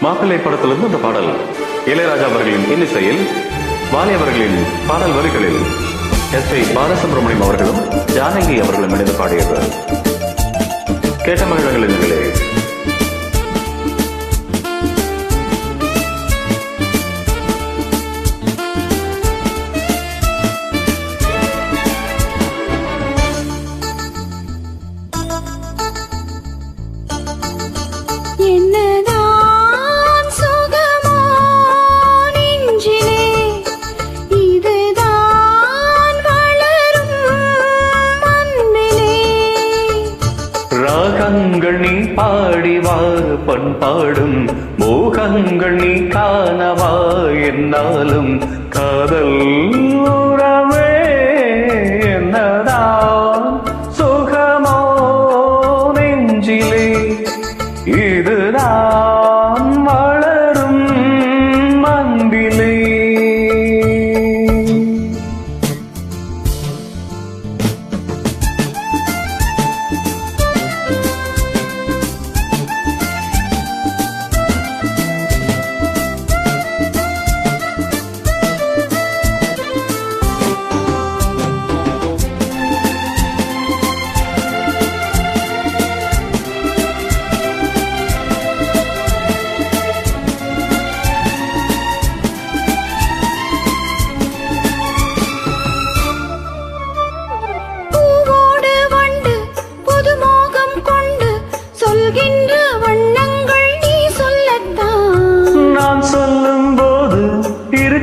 மாப்பிள்ளை படத்திலிருந்து அந்த பாடல் இளையராஜா அவர்களின் இன்னிசையில், வாலி அவர்களின் பாடல் வரிகளில் எஸ்.பி. பாலசுப்ரமணியம் அவர்களும் ஜானகி அவர்களும் இணைந்து பாடியது. கேட்ட மகிழங்களே. ராகங்கள் நீ பாடிவா பண்பாடும் மோகங்கள் நீ காணவா என்னாலும் காதல் உறவே என்னதான் சுகமோ நெஞ்சிலே இதுதான் வளரும் அன்பிலே.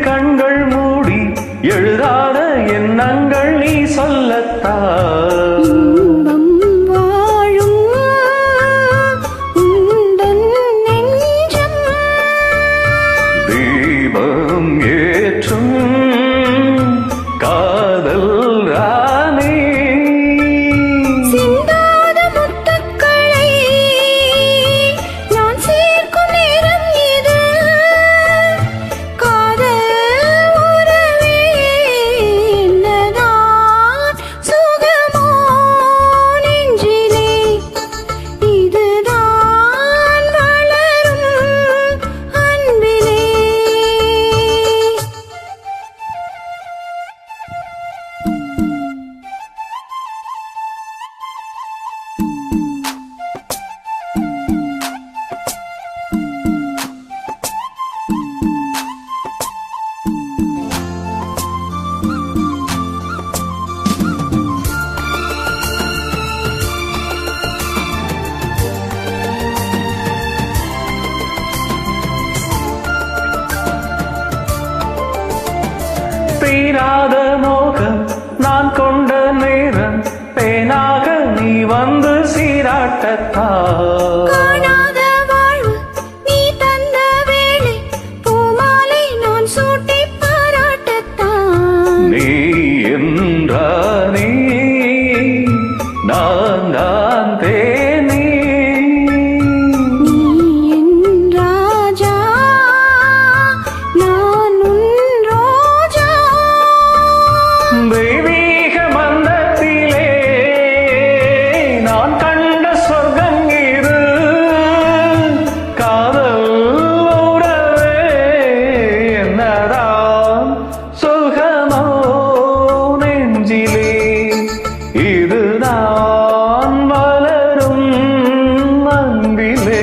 கண்கள் மூடி எழுதாத எண்ணங்கள் நீ சொல்லத்தான். வாழும் உந்தன் நெஞ்சம் தீபம் ஏற்றும் காதல் ராணி. சிந்தாத முத்துக்களை நான் சேர்க்கும் நேரம் இது. தீராத மோகம் நான் கொண்ட நேரம் பேனாக நீ வந்து சீராட்டத்தான். காணாத வாழ்வு நீ தந்த வேளை பூமாலை நான் சூட்டி பாராட்டத்தான். நீ என்றானே நான் தான் தேனே. நீ என் ராஜா நான் உன் ரோஜா. தெய்வீக மந்தத்திலே நான் கண்ட சொர்க்கம் இது. காதல் உறவே என்னதான் சுகமோ நெஞ்சிலே இதுதான் வளரும் அன்பிலே.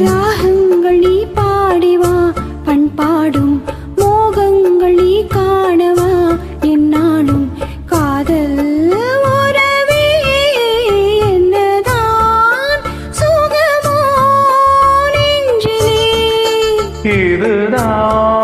ராகங்கள் நீ பாடிவா பண்பாடும் மோகங்கள் நீ காணவா என்னாலும் காதல் உறவே என்னதான் சுகமோ நெஞ்சிலே இதுதான்